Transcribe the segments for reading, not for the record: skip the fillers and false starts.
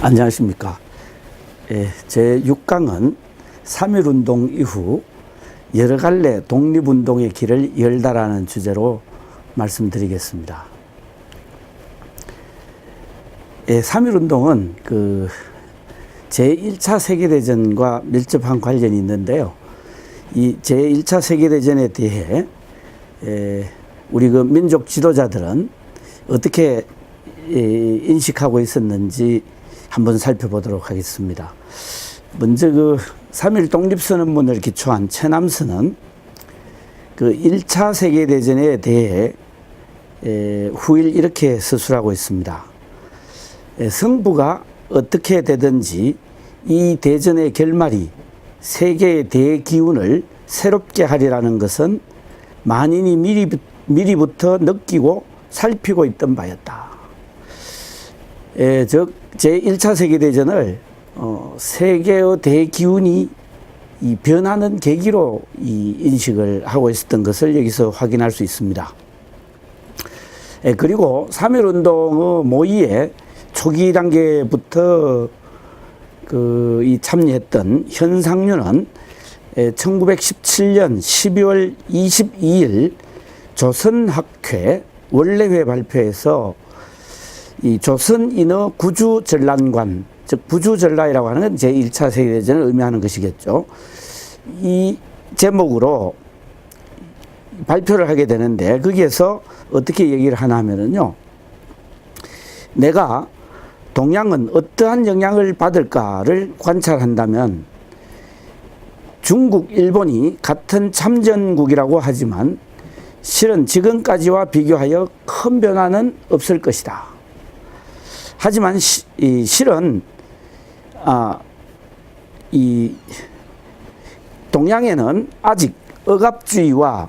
안녕하십니까. 제6강은 3.1운동 이후 여러 갈래 독립운동의 길을 열다라는 주제로 말씀드리겠습니다. 3.1운동은 제1차 세계대전과 밀접한 관련이 있는데요. 이 제1차 세계대전에 대해 우리 민족 지도자들은 어떻게 인식하고 있었는지 한번 살펴보도록 하겠습니다. 먼저 3.1 독립선언문을 기초한 최남선은 1차 세계대전에 대해 후일 이렇게 서술하고 있습니다. 성부가 어떻게 되든지 이 대전의 결말이 세계의 대기운을 새롭게 하리라는 것은 만인이 미리부터 느끼고 살피고 있던 바였다. 즉 제1차 세계대전을 세계의 대기운이 변하는 계기로 인식을 하고 있었던 것을 여기서 확인할 수 있습니다. 그리고 3.1운동의 모의에 초기 단계부터 참여했던 현상류는 1917년 12월 22일 조선학회 원래회 발표에서 이 조선인의 구주전란관, 즉 구주전라이라고 하는 건 제1차 세계대전을 의미하는 것이겠죠. 이 제목으로 발표를 하게 되는데 거기에서 어떻게 얘기를 하나 하면은요. 내가 동양은 어떠한 영향을 받을까를 관찰한다면 중국, 일본이 같은 참전국이라고 하지만 실은 지금까지와 비교하여 큰 변화는 없을 것이다. 하지만 실은 이 동양에는 아직 억압주의와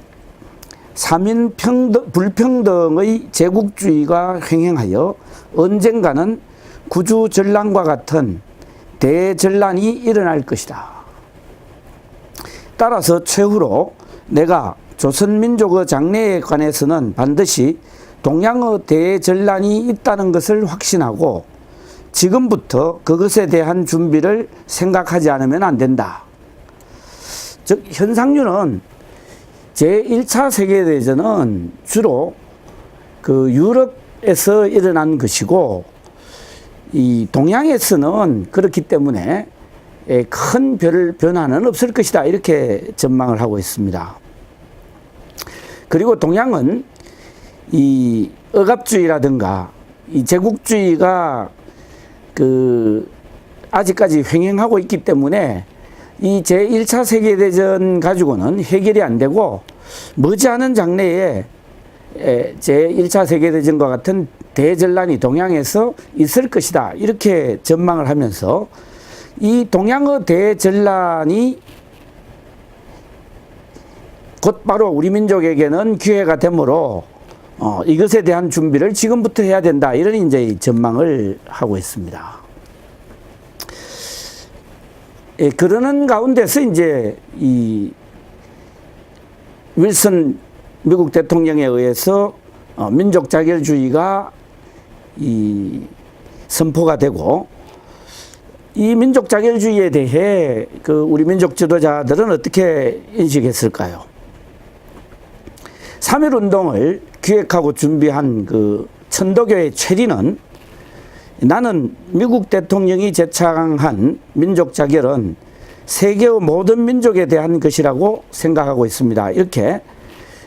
삼인 불평등의 제국주의가 횡행하여 언젠가는 구주전란과 같은 대전란이 일어날 것이다. 따라서 최후로 내가 조선민족의 장래에 관해서는 반드시 동양의 대전란이 있다는 것을 확신하고 지금부터 그것에 대한 준비를 생각하지 않으면 안 된다. 즉 현상류는 제1차 세계대전은 주로 유럽에서 일어난 것이고 이 동양에서는 그렇기 때문에 큰 변화는 없을 것이다. 이렇게 전망을 하고 있습니다. 그리고 동양은 이 억압주의라든가 이 제국주의가 아직까지 횡행하고 있기 때문에 이 제1차 세계대전 가지고는 해결이 안 되고 머지않은 장래에 제1차 세계대전과 같은 대전란이 동양에서 있을 것이다. 이렇게 전망을 하면서 이 동양의 대전란이 곧바로 우리 민족에게는 기회가 되므로 이것에 대한 준비를 지금부터 해야 된다. 이런 이제 전망을 하고 있습니다. 그러는 가운데서 이제 이 윌슨 미국 대통령에 의해서 민족 자결주의가 선포가 되고 이 민족 자결주의에 대해 우리 민족 지도자들은 어떻게 인식했을까요? 3.1운동을 기획하고 준비한 천도교의 최리는 나는 미국 대통령이 제창한 민족 자결은 세계의 모든 민족에 대한 것이라고 생각하고 있습니다. 이렇게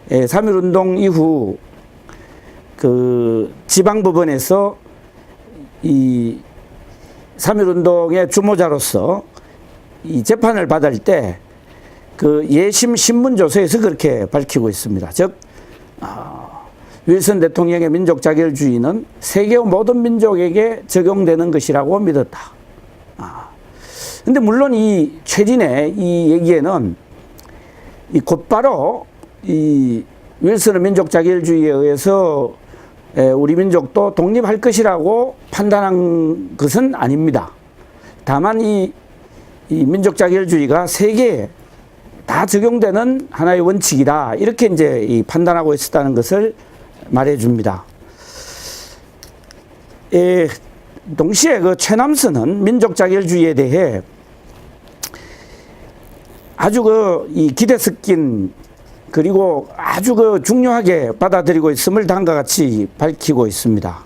3.1운동 이후 지방법원에서 이 3.1운동의 주모자로서 이 재판을 받을 때 예심 신문조서에서 그렇게 밝히고 있습니다. 즉 윌슨 대통령의 민족 자결주의는 세계의 모든 민족에게 적용되는 것이라고 믿었다. 근데 물론 이 최진의 이 얘기에는 곧바로 이 윌슨의 민족 자결주의에 의해서 우리 민족도 독립할 것이라고 판단한 것은 아닙니다. 다만 이 민족 자결주의가 세계에 다 적용되는 하나의 원칙이다. 이렇게 이제 판단하고 있었다는 것을 말해 줍니다. 동시에 그 최남선은 민족자결주의에 대해 아주 이 기대 섞인 그리고 아주 중요하게 받아들이고 있음을 다음과 같이 밝히고 있습니다.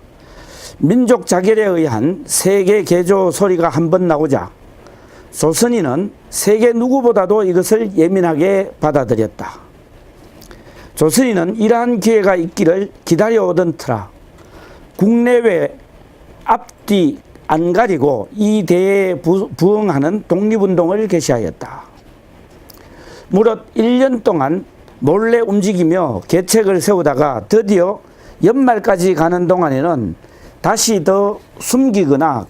민족 자결에 의한 세계 개조 소리가 한번 나오자 조선인은 세계 누구보다도 이것을 예민하게 받아들였다. 조선인은 이러한 기회가 있기를 기다려오던 터라 국내외 앞뒤 안 가리고 이 대에 부응하는 독립운동을 개시하였다. 무릇 1년 동안 몰래 움직이며 계책을 세우다가 드디어 연말까지 가는 동안에는 다시 더 숨기거나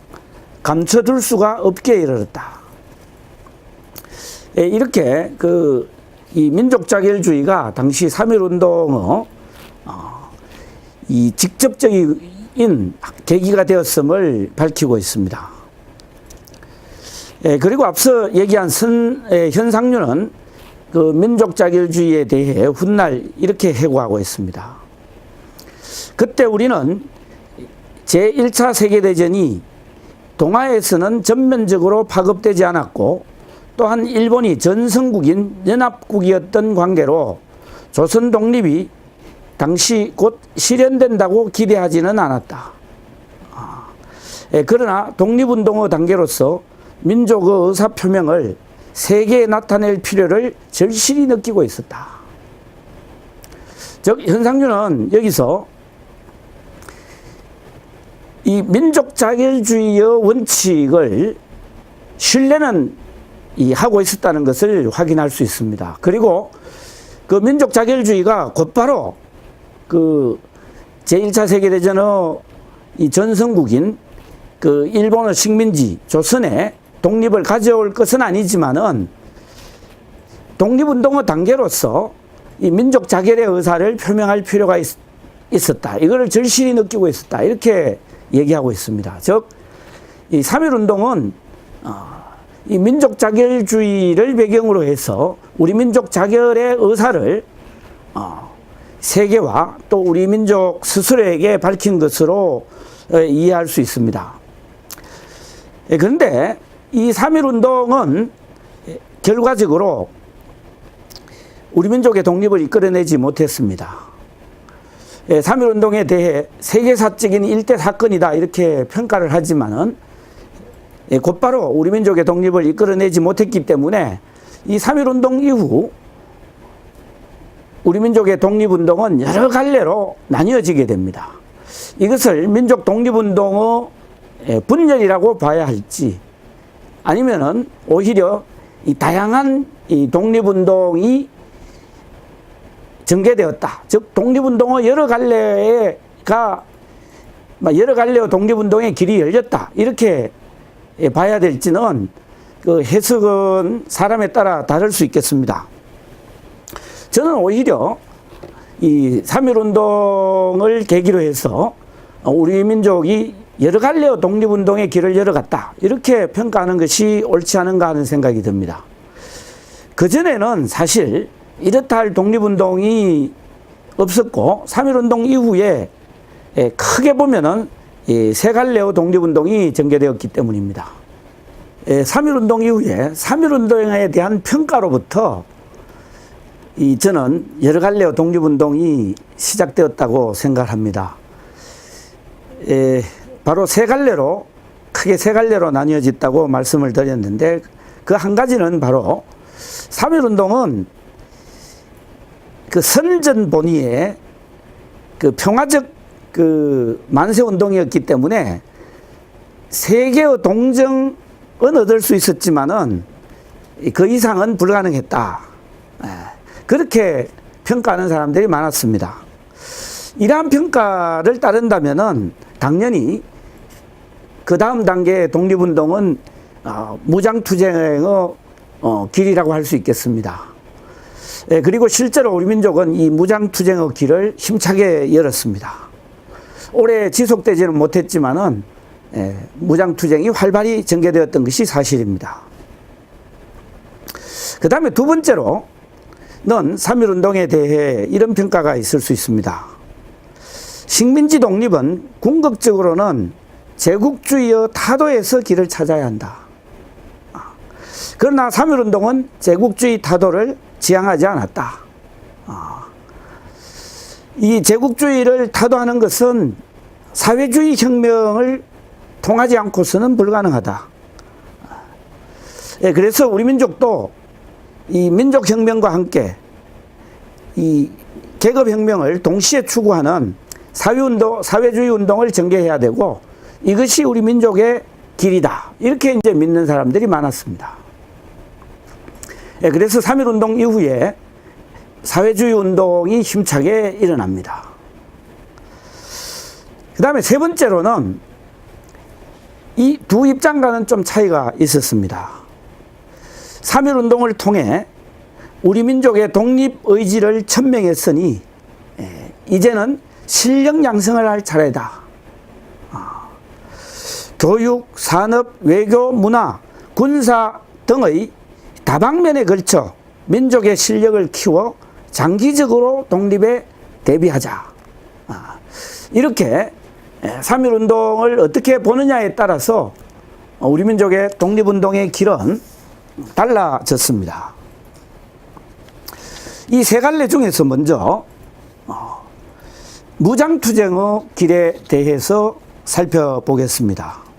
감춰둘 수가 없게 이르렀다. 이렇게 이 민족자결주의가 당시 3.1운동의 이 직접적인 계기가 되었음을 밝히고 있습니다. 그리고 앞서 얘기한 현상류는 민족자결주의에 대해 훗날 이렇게 해고하고 있습니다. 그때 우리는 제1차 세계대전이 동아에서는 전면적으로 파급되지 않았고 또한 일본이 전성국인 연합국이었던 관계로 조선 독립이 당시 곧 실현된다고 기대하지는 않았다. 그러나 독립운동의 단계로서 민족의 의사표명을 세계에 나타낼 필요를 절실히 느끼고 있었다. 즉 현상류는 여기서 이 민족자결주의의 원칙을 신뢰는 하고 있었다는 것을 확인할 수 있습니다. 그리고 그 민족자결주의가 곧바로 제1차 세계대전의 이 전성국인 일본의 식민지 조선의 독립을 가져올 것은 아니지만은 독립운동의 단계로서 이 민족자결의 의사를 표명할 필요가 있었다. 이거를 절실히 느끼고 있었다. 이렇게 얘기하고 있습니다. 즉, 이 3.1운동은 이 민족자결주의를 배경으로 해서 우리 민족자결의 의사를 세계와 또 우리 민족 스스로에게 밝힌 것으로 이해할 수 있습니다. 그런데 이 3.1운동은 결과적으로 우리 민족의 독립을 이끌어내지 못했습니다. 3.1운동에 대해 세계사적인 일대 사건이다 이렇게 평가를 하지만은 곧바로 우리 민족의 독립을 이끌어내지 못했기 때문에 이 3.1운동 이후 우리 민족의 독립운동은 여러 갈래로 나뉘어지게 됩니다. 이것을 민족 독립운동의 분열이라고 봐야 할지 아니면은 오히려 이 다양한 이 독립운동이 전개되었다. 즉 독립운동의 여러 갈래의 독립운동의 길이 열렸다. 이렇게 봐야 될지는 해석은 사람에 따라 다를 수 있겠습니다. 저는 오히려 이 3.1운동을 계기로 해서 우리 민족이 여러 갈래의 독립운동의 길을 열어갔다. 이렇게 평가하는 것이 옳지 않은가 하는 생각이 듭니다. 그전에는 사실 이렇다 할 독립운동이 없었고 3.1운동 이후에 크게 보면은 세 갈래의 독립운동이 전개되었기 때문입니다. 3.1운동 이후에 3.1운동에 대한 평가로부터 저는 여러 갈래의 독립운동이 시작되었다고 생각합니다. 바로 크게 세 갈래로 나뉘어졌다고 말씀을 드렸는데 그 한 가지는 바로 3.1운동은 선전 본위의 평화적 만세운동이었기 때문에 세계의 동정은 얻을 수 있었지만은 그 이상은 불가능했다. 그렇게 평가하는 사람들이 많았습니다. 이러한 평가를 따른다면은 당연히 그 다음 단계의 독립운동은 무장투쟁의 길이라고 할 수 있겠습니다. 그리고 실제로 우리 민족은 이 무장투쟁의 길을 힘차게 열었습니다. 오래 지속되지는 못했지만은 무장투쟁이 활발히 전개되었던 것이 사실입니다. 그 다음에 두 번째로는 3.1운동에 대해 이런 평가가 있을 수 있습니다. 식민지 독립은 궁극적으로는 제국주의의 타도에서 길을 찾아야 한다. 그러나 3.1운동은 제국주의 타도를 지향하지 않았다. 이 제국주의를 타도하는 것은 사회주의 혁명을 통하지 않고서는 불가능하다. 그래서 우리 민족도 이 민족혁명과 함께 이 계급혁명을 동시에 추구하는 사회주의 운동을 전개해야 되고, 이것이 우리 민족의 길이다. 이렇게 이제 믿는 사람들이 많았습니다. 그래서 3.1운동 이후에 사회주의 운동이 힘차게 일어납니다. 그 다음에 세 번째로는 이 두 입장과는 좀 차이가 있었습니다. 3.1운동을 통해 우리 민족의 독립의지를 천명했으니 이제는 실력 양성을 할 차례다. 교육, 산업, 외교, 문화, 군사 등의 다방면에 걸쳐 민족의 실력을 키워 장기적으로 독립에 대비하자. 이렇게 3.1운동을 어떻게 보느냐에 따라서 우리 민족의 독립운동의 길은 달라졌습니다. 이 세 갈래 중에서 먼저 무장투쟁의 길에 대해서 살펴보겠습니다.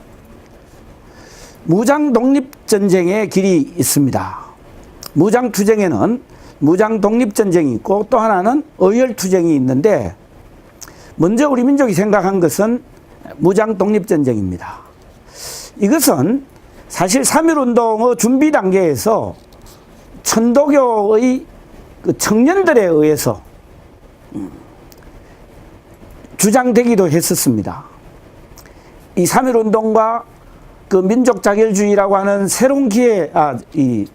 무장독립전쟁의 길이 있습니다. 무장투쟁에는 무장독립전쟁이 있고 또 하나는 의열투쟁이 있는데, 먼저 우리 민족이 생각한 것은 무장독립전쟁입니다. 이것은 사실 3.1운동의 준비 단계에서 천도교의 그 청년들에 의해서 주장되기도 했었습니다. 이 3.1운동과 그 민족자결주의라고 하는 새로운 이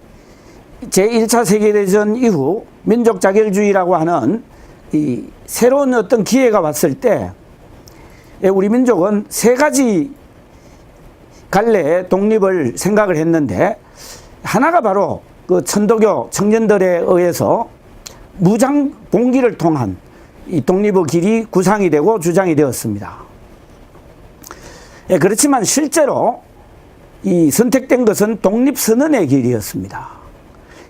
제1차 세계대전 이후 민족자결주의라고 하는 이 새로운 어떤 기회가 왔을 때 우리 민족은 세 가지 갈래의 독립을 생각을 했는데, 하나가 바로 그 천도교 청년들에 의해서 무장 봉기를 통한 이 독립의 길이 구상이 되고 주장이 되었습니다. 그렇지만 실제로 이 선택된 것은 독립선언의 길이었습니다.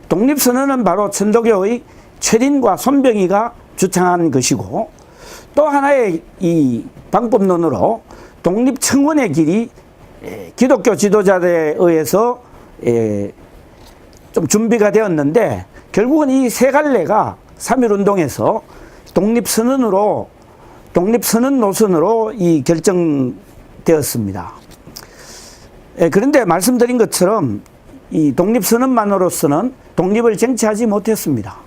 독립선언은 바로 천도교의 최린과 손병희가 주창한 것이고, 또 하나의 이 방법론으로 독립청원의 길이 기독교 지도자들에 의해서 좀 준비가 되었는데, 결국은 이 세 갈래가 3.1운동에서 독립선언 노선으로 이 결정되었습니다. 그런데 말씀드린 것처럼 이 독립선언만으로서는 독립을 쟁취하지 못했습니다.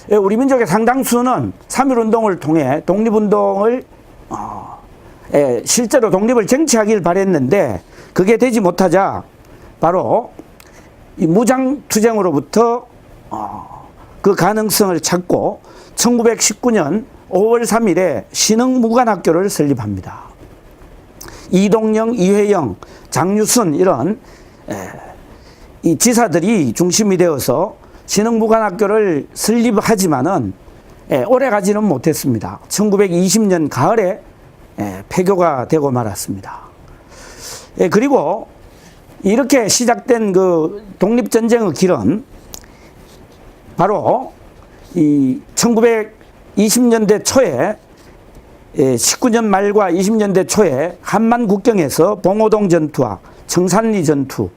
우리 민족의 상당수는 3.1운동을 통해 독립운동을 실제로 독립을 쟁취하길 바랬는데, 그게 되지 못하자 바로 이 무장투쟁으로부터 그 가능성을 찾고 1919년 5월 3일에 신흥무관학교를 설립합니다. 이동영, 이회영, 장유순 이런 이 지사들이 중심이 되어서 신흥무관학교를 설립하지만은 오래 가지는 못했습니다. 1920년 가을에 폐교가 되고 말았습니다. 그리고 이렇게 시작된 그 독립전쟁의 길은 바로 이 1920년대 초에 19년 말과 20년대 초에 한만 국경에서 봉오동 전투와 청산리 전투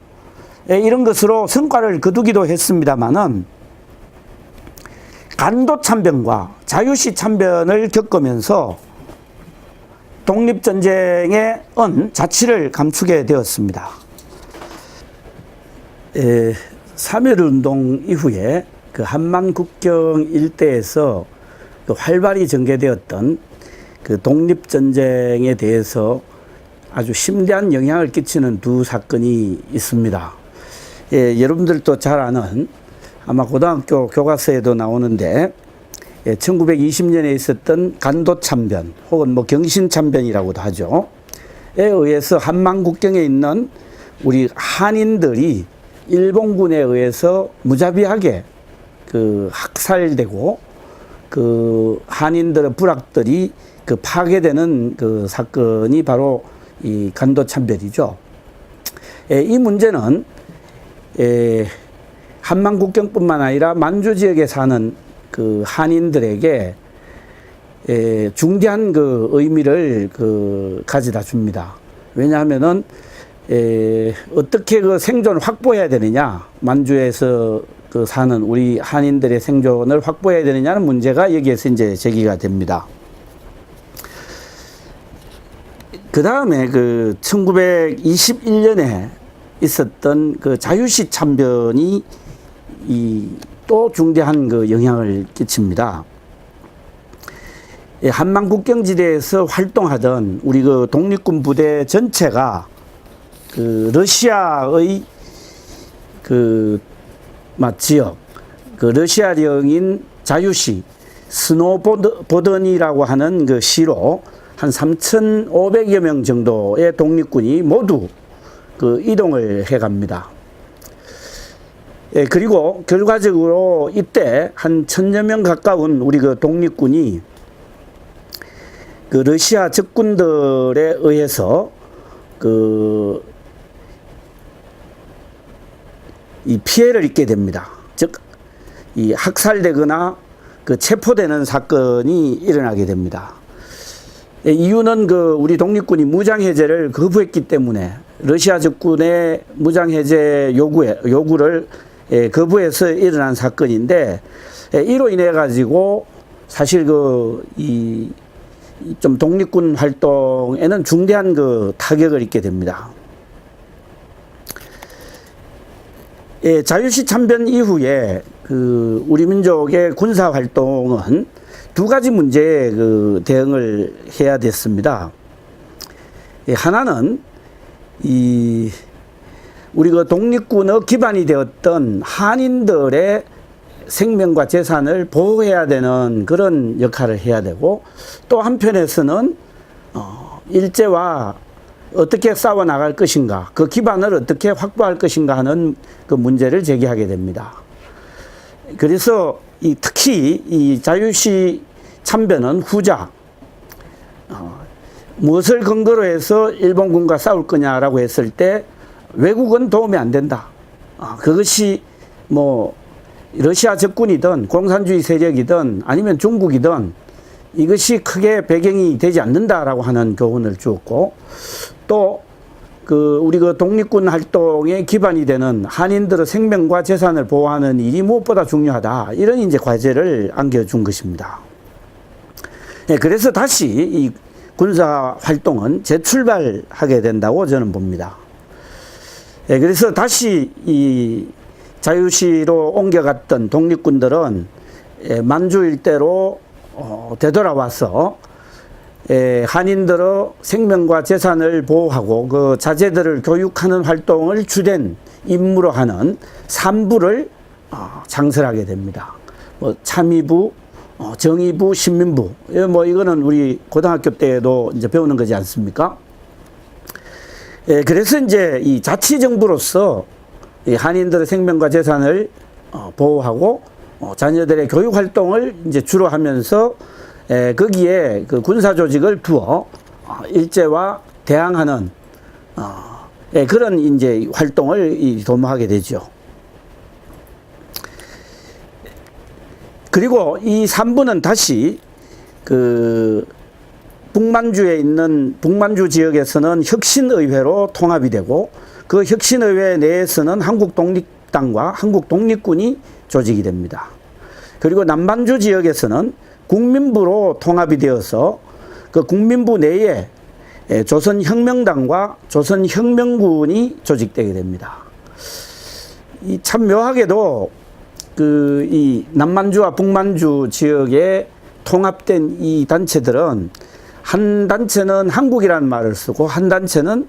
이런 것으로 성과를 거두기도 했습니다마는, 간도 참변과 자유시 참변을 겪으면서 독립전쟁의 자취를 감추게 되었습니다. 3.1운동 이후에 그 한만 국경 일대에서 그 활발히 전개되었던 그 독립전쟁에 대해서 아주 심대한 영향을 끼치는 두 사건이 있습니다. 여러분들도 잘 아는, 아마 고등학교 교과서에도 나오는데 1920년에 있었던 간도참변 혹은 뭐 경신참변이라고도 하죠. 에 의해서 한만 국경에 있는 우리 한인들이 일본군에 의해서 무자비하게 그 학살되고, 그 한인들의 부락들이 그 파괴되는 그 사건이 바로 이 간도 참변이죠. 이 문제는 한만 국경뿐만 아니라 만주 지역에 사는 그 한인들에게 중대한 그 의미를 그 가져다 줍니다. 왜냐하면은 어떻게 그 생존을 확보해야 되느냐, 만주에서 그 사는 우리 한인들의 생존을 확보해야 되느냐는 문제가 여기에서 이제 제기가 됩니다. 그 다음에 그 1921년에 있었던 그 자유시 참변이 또 중대한 그 영향을 끼칩니다. 한만 국경지대에서 활동하던 우리 그 독립군 부대 전체가 그 러시아의 그 지역, 그 러시아령인 자유시 스노보던이라고 하는 그 시로 한 3,500여 명 정도의 독립군이 모두 그 이동을 해 갑니다. 그리고 결과적으로 이때 한 1,000여 명 가까운 우리 그 독립군이 그 러시아 적군들에 의해서 이 피해를 입게 됩니다. 즉, 이 학살되거나 그 체포되는 사건이 일어나게 됩니다. 이유는 그 우리 독립군이 무장해제를 거부했기 때문에 러시아 적군의 무장해제 요구를 거부해서 일어난 사건인데, 이로 인해 가지고 사실 좀 독립군 활동에는 중대한 그 타격을 입게 됩니다. 자유시 참변 이후에 그 우리 민족의 군사 활동은 두 가지 문제에 그 대응을 해야 됐습니다. 하나는 우리 그 독립군의 기반이 되었던 한인들의 생명과 재산을 보호해야 되는 그런 역할을 해야 되고, 또 한편에서는 일제와 어떻게 싸워 나갈 것인가, 그 기반을 어떻게 확보할 것인가 하는 그 문제를 제기하게 됩니다. 그래서 특히 이 자유시 참변은 후자, 무엇을 근거로 해서 일본군과 싸울 거냐라고 했을 때 외국은 도움이 안 된다. 그것이 뭐 러시아 적군이든 공산주의 세력이든 아니면 중국이든 이것이 크게 배경이 되지 않는다라고 하는 교훈을 주었고, 또 우리 그 독립군 활동의 기반이 되는 한인들의 생명과 재산을 보호하는 일이 무엇보다 중요하다, 이런 이제 과제를 안겨준 것입니다. 그래서 다시 이 군사 활동은 재출발하게 된다고 저는 봅니다. 그래서 다시 이 자유시로 옮겨갔던 독립군들은 만주 일대로 되돌아와서 한인들의 생명과 재산을 보호하고 그 자제들을 교육하는 활동을 주된 임무로 하는 3부를 창설하게 됩니다. 뭐 참의부, 정의부, 신민부, 뭐 이거는 우리 고등학교 때도 이제 배우는 거지 않습니까? 그래서 이제 이 자치정부로서 이 한인들의 생명과 재산을 보호하고 자녀들의 교육 활동을 이제 주로 하면서 거기에 그 군사 조직을 두어 일제와 대항하는 그런 이제 활동을 도모하게 되죠. 그리고 이 3부는 다시 그 북만주에 있는 북만주 지역에서는 혁신의회로 통합이 되고, 그 혁신의회 내에서는 한국독립당과 한국독립군이 조직이 됩니다. 그리고 남만주 지역에서는 국민부로 통합이 되어서 그 국민부 내에 조선혁명당과 조선혁명군이 조직되게 됩니다. 참 묘하게도 이 남만주와 북만주 지역에 통합된 이 단체들은 한 단체는 한국이라는 말을 쓰고 한 단체는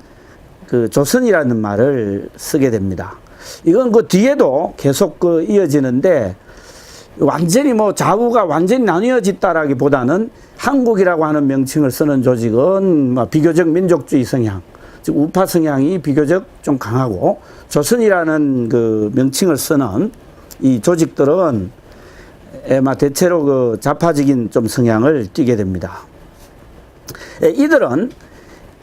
그 조선이라는 말을 쓰게 됩니다. 이건 그 뒤에도 계속 이어지는데, 완전히 뭐 좌우가 완전히 나뉘어졌다라기보다는 한국이라고 하는 명칭을 쓰는 조직은 뭐 비교적 민족주의 성향, 즉 우파 성향이 비교적 좀 강하고, 조선이라는 그 명칭을 쓰는 이 조직들은 대체로 그 좌파적인 좀 성향을 띠게 됩니다. 이들은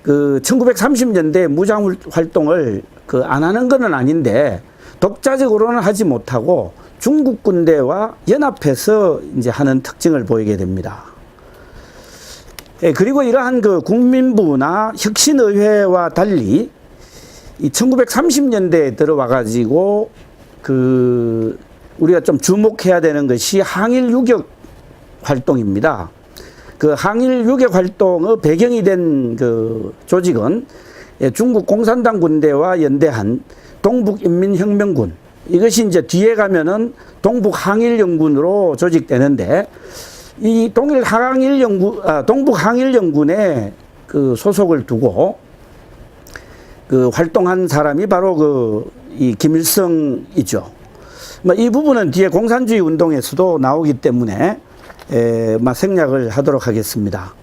그 1930년대 무장 활동을 안 하는 것은 아닌데 독자적으로는 하지 못하고 중국 군대와 연합해서 이제 하는 특징을 보이게 됩니다. 그리고 이러한 그 국민부나 혁신의회와 달리 이 1930년대에 들어와 가지고 그 우리가 좀 주목해야 되는 것이 항일 유격 활동입니다. 그 항일 유격 활동의 배경이 된 그 조직은 중국 공산당 군대와 연대한 동북인민혁명군, 이것이 이제 뒤에 가면은 동북항일연군으로 조직되는데, 이 동북항일연군에 그 소속을 두고 그 활동한 사람이 바로 이 김일성이죠. 이 부분은 뒤에 공산주의 운동에서도 나오기 때문에 생략을 하도록 하겠습니다.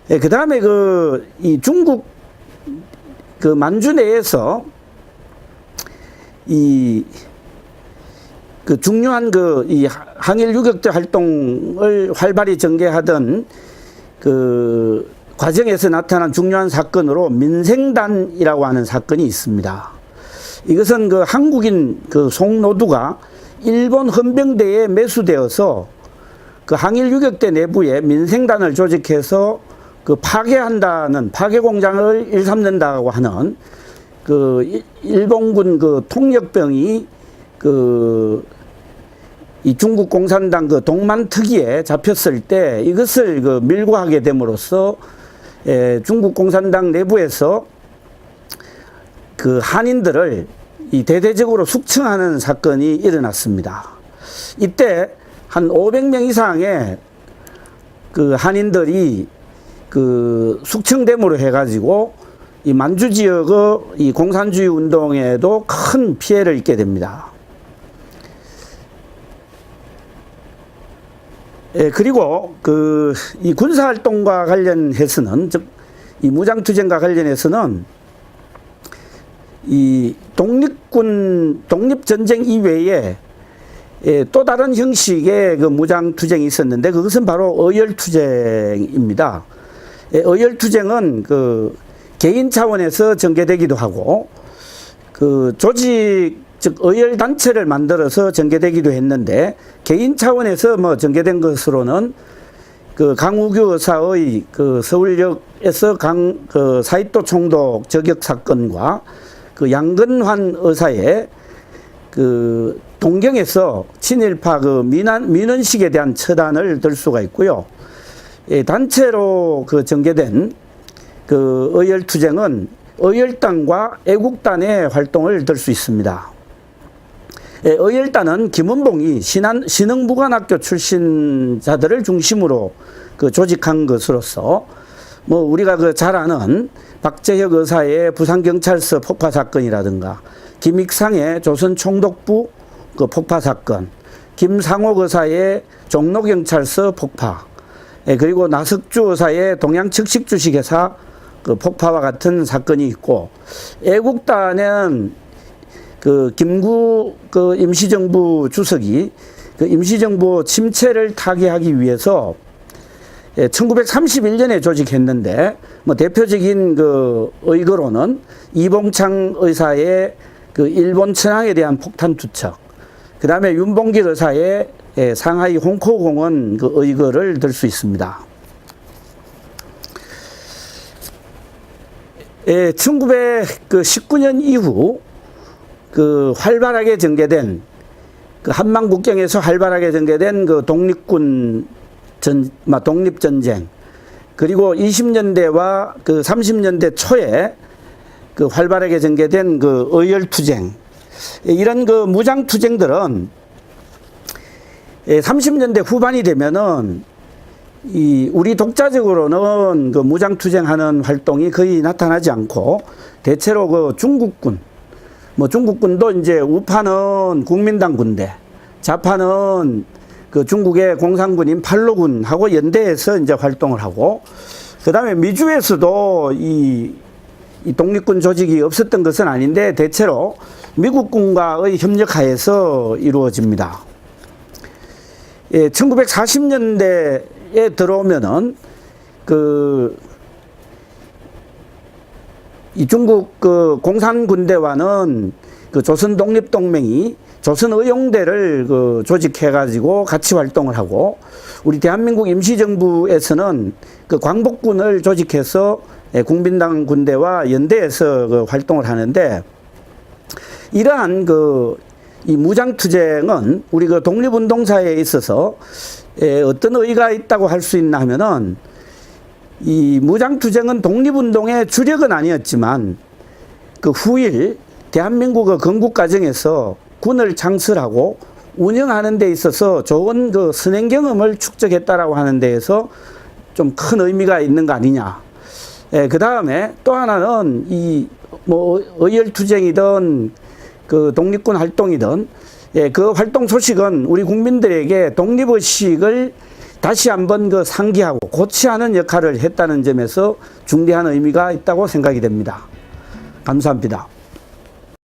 그 다음에 이 중국 그 만주 내에서 그 중요한 이 항일 유격자 활동을 활발히 전개하던 그 과정에서 나타난 중요한 사건으로 민생단이라고 하는 사건이 있습니다. 이것은 그 한국인 그 송노두가 일본 헌병대에 매수되어서 그 항일 유격대 내부에 민생단을 조직해서 그 파괴한다는, 파괴 공장을 일삼는다고 하는 그 일본군 그 통역병이 이 중국 공산당 그 동만특위에 잡혔을 때 이것을 밀고 하게 됨으로써 중국 공산당 내부에서 그 한인들을 대대적으로 숙청하는 사건이 일어났습니다. 이때 한 500명 이상의 그 한인들이 그 숙청됨으로 해가지고 이 만주 지역의 이 공산주의 운동에도 큰 피해를 입게 됩니다. 그리고 이 군사활동과 관련해서는, 즉 이 무장투쟁과 관련해서는 이 독립전쟁 이외에 또 다른 형식의 그 무장투쟁이 있었는데, 그것은 바로 의열투쟁입니다. 의열투쟁은 그 개인 차원에서 전개되기도 하고, 그 조직, 즉 의열단체를 만들어서 전개되기도 했는데, 개인 차원에서 전개된 것으로는 그 강우규 의사의 그 서울역에서 그 사이토 총독 저격 사건과 그 양근환 의사의 그 동경에서 친일파 그 민원식에 대한 처단을 들 수가 있고요. 단체로 그 전개된 그 의열투쟁은 의열단과 애국단의 활동을 들 수 있습니다. 의열단은 김은봉이 신흥무관학교 출신자들을 중심으로 그 조직한 것으로서, 우리가 잘 아는 박재혁 의사의 부산경찰서 폭파 사건이라든가, 김익상의 조선총독부 그 폭파 사건, 김상옥 의사의 종로경찰서 폭파, 그리고 나석주 의사의 동양측식주식회사 그 폭파와 같은 사건이 있고, 애국단은 그 김구 그 임시정부 주석이 그 임시정부 침체를 타개하기 위해서 1931년에 조직했는데, 대표적인 그 의거로는 이봉창 의사의 그 일본 천황에 대한 폭탄 투척, 그 다음에 윤봉길 의사의 상하이 홍코공원 그 의거를 들 수 있습니다. 1919년 이후 그 활발하게 전개된, 그 한만 국경에서 활발하게 전개된 그 독립전쟁, 그리고 20년대와 그 30년대 초에 그 활발하게 전개된 그 의열투쟁, 이런 그 무장투쟁들은 30년대 후반이 되면은 우리 독자적으로는 그 무장투쟁하는 활동이 거의 나타나지 않고, 대체로 그 중국군도 이제 우파는 국민당 군대, 좌파는 그 중국의 공산군인 팔로군하고 연대해서 이제 활동을 하고, 그 다음에 미주에서도 이 독립군 조직이 없었던 것은 아닌데, 대체로 미국군과의 협력하에서 이루어집니다. 1940년대에 들어오면은 이 중국 공산군대와는 조선 독립동맹이 조선의용대를 조직해가지고 같이 활동을 하고, 우리 대한민국 임시정부에서는 광복군을 조직해서 국민당 군대와 연대해서 활동을 하는데, 이러한 이 무장투쟁은 우리 독립운동사에 있어서 어떤 의의가 있다고 할 수 있나 하면은, 이 무장투쟁은 독립운동의 주력은 아니었지만 후일 대한민국의 건국 과정에서 군을 창설하고 운영하는 데 있어서 좋은 선행 경험을 축적했다라고 하는 데에서 좀 큰 의미가 있는 거 아니냐. 그 다음에 또 하나는 의열투쟁이든 독립군 활동이든 그 활동 소식은 우리 국민들에게 독립의식을 다시 한번 상기하고 고취하는 역할을 했다는 점에서 중대한 의미가 있다고 생각이 됩니다. 감사합니다.